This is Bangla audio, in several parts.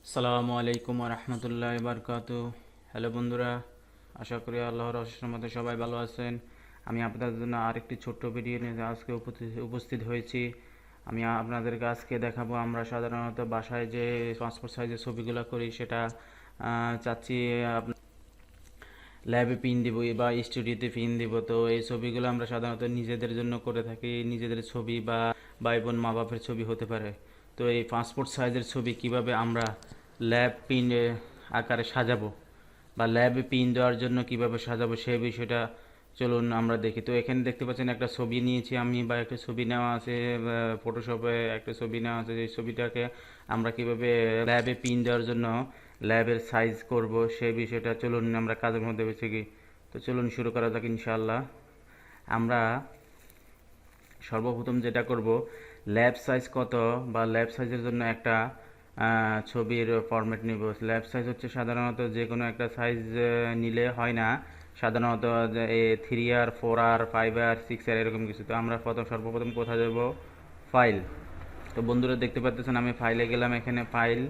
আসসালামু আলাইকুম রহমতুল্লাহ বারকাতু। হ্যালো বন্ধুরা, আশা করি আল্লাহর অশেষ রহমতে সবাই ভালো আছেন। আমি আপনাদের জন্য আরেকটি ছোট্ট ভিডিও নিয়ে আজকে উপস্থিত হয়েছি। আমি আপনাদেরকে আজকে দেখাবো আমরা সাধারণত বাসায় যে পাসপোর্ট সাইজের ছবিগুলো করি সেটা চাচ্ছি ল্যাবে পিন দিব বা স্টুডিওতে পিন দিব। তো এই ছবিগুলো আমরা সাধারণত নিজেদের জন্য করে থাকি, নিজেদের ছবি বা ভাই বোন মা বাপের ছবি হতে পারে। তো এই পাসপোর্ট সাইজের ছবি কিভাবে আমরা ল্যাব পিন আকারে সাজাবো বা ল্যাবে পিন দেওয়ার জন্য কিভাবে সাজাবো সেই বিষয়টা চলুন আমরা দেখি। তো এখানে দেখতে পাচ্ছেন একটা ছবি নিয়েছি আমি, বা একটা ছবি নেওয়া আছে ফটোশপে, একটা ছবি নেওয়া আছে। এই ছবিটাকে আমরা কিভাবে ল্যাবে পিন দেওয়ার জন্য ল্যাবের সাইজ করব সেই বিষয়টা চলুন আমরা কাজের মধ্যে বেছে কি। তো চলুন শুরু করা যাক ইনশাআল্লাহ। আমরা সর্বপ্রথম যেটা করব, ল্যাব সাইজ কত বা ল্যাব সাইজের জন্য একটা ছবির ফরম্যাট নিব। ল্যাব সাইজ হচ্ছে সাধারণত যে কোনো একটা সাইজ নিলে হয় না, সাধারণত 3R 4R 5R 6R এরকম কিছু। তো আমরা সর্বপ্রথম কোথায় যাব, ফাইল। তো বন্ধুরা দেখতে পাচ্ছেন আমি ফাইলে গেলাম, এখানে ফাইল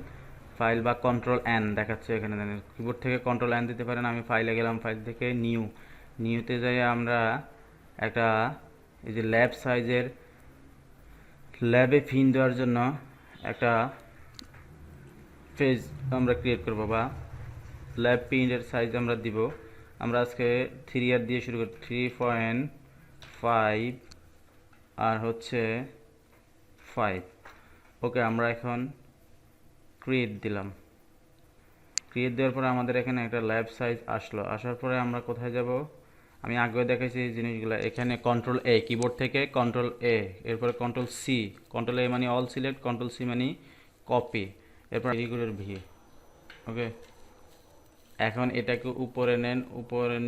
ফাইল বা কন্ট্রোল এন দেখাচ্ছে এখানে, কিবোর্ড থেকে কন্ট্রোল এন দিতে পারেন। আমি ফাইলে গেলাম, ফাইল থেকে নিউতে যাই আমরা একটা এই যে ল্যাব সাইজের ল্যাবে পিন দেওয়ার জন্য একটা পেজ আমরা ক্রিয়েট করব বা ল্যাব পিনের সাইজ আমরা দিব। আমরা আজকে 3R দিয়ে শুরু করি, 3.5 আর হচ্ছে 5। ওকে, আমরা এখন ক্রিয়েট দিলাম। ক্রিয়েট দেওয়ার পরে আমাদের এখানে একটা ল্যাব সাইজ আসলো। আসার পরে আমরা কোথায় যাব, আমি আগেও দেখাইছি এই জিনিসগুলো। এখানে কন্ট্রোল এ, কিবোর্ড থেকে কন্ট্রোল এ, এরপরে কন্ট্রোল সি। কন্ট্রোল এ মানে অল সিলেক্ট, কন্ট্রোল সি মানে কপি, এরপর রিগুলার ভি। ওকে, এখন এটাকে উপরে নেন, উপরে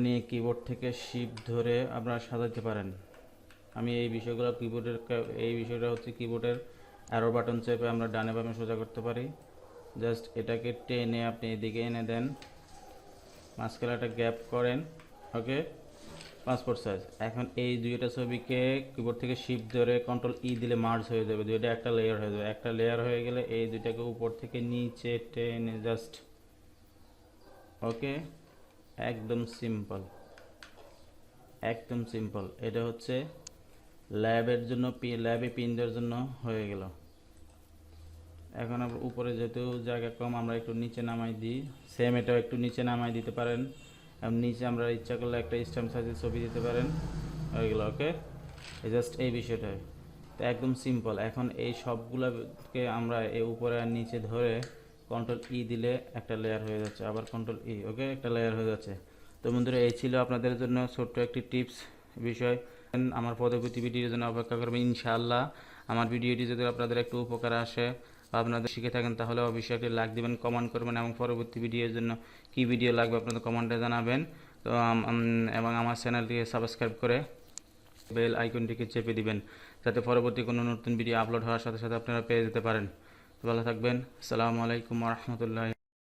নিয়ে কিবোর্ড থেকে শিফট ধরে আপনারা সাজাতে পারেন। আমি এই বিষয়টা হচ্ছে কিবোর্ডের অ্যারো বাটন চেপে আমরা ডানে বামে সোজা করতে পারি। জাস্ট এটাকে টেনে আপনি এদিকে এনে দেন, মাঝখানে একটা গ্যাপ করেন। ওকে, পাসপোর্ট সাইজ। এখন এই দুইটা ছবিকে কিবোর্ড থেকে শিফট ধরে কন্ট্রোল ই দিলে মার্জ হয়ে যাবে, দুইটা একটা লেয়ার হয়ে যাবে। একটা লেয়ার হয়ে গেলে এই দুইটাকে উপর থেকে নিচে টেনে জাস্ট, ওকে, একদম সিম্পল, একদম সিম্পল। এটা হচ্ছে ল্যাবের জন্য, ল্যাবে পিন দেওয়ার জন্য হয়ে গেল। এখন আমরা উপরে যেহেতু জায়গা কম, আমরা একটু নিচে নামাই দিই। সেম এটাও একটু নিচে নামাই দিতে পারেন। নিচে আমরা ইচ্ছা করলে একটা স্ট্যাম্প সাইজের ছবি দিতে পারেন, হয়ে গেল। ওকে, জাস্ট এই বিষয়টাই। তো একদম সিম্পল। এখন এই সবগুলোকে আমরা এই উপরে আর নিচে ধরে কন্ট্রোল ই দিলে একটা লেয়ার হয়ে যাচ্ছে, আবার কন্ট্রোল ই, ওকে, একটা লেয়ার হয়ে যাচ্ছে। তো বন্ধুরা, এই ছিল আপনাদের জন্য ছোট্ট একটি টিপস বিষয়। আমার পরবর্তী ভিডিওর জন্য অপেক্ষা করবেন ইনশাআল্লাহ। আমার ভিডিওটি যদি আপনাদের একটু উপকার আসে বা আপনাদের শিখে থাকেন তাহলে অবশ্যই একটি লাইক দিবেন, কমেন্ট করবেন, এবং পরবর্তী ভিডিওর জন্য কী ভিডিও লাগবে আপনাদের কমেন্টে জানাবেন। তো এবং আমার চ্যানেলটিকে সাবস্ক্রাইব করে বেল আইকনটিকে চেপে দিবেন, যাতে পরবর্তী কোনো নতুন ভিডিও আপলোড হওয়ার সাথে সাথে আপনারা পেয়ে যেতে পারেন। তো ভালো থাকবেন। আসসালামু আলাইকুম রহমতুল্লাহ।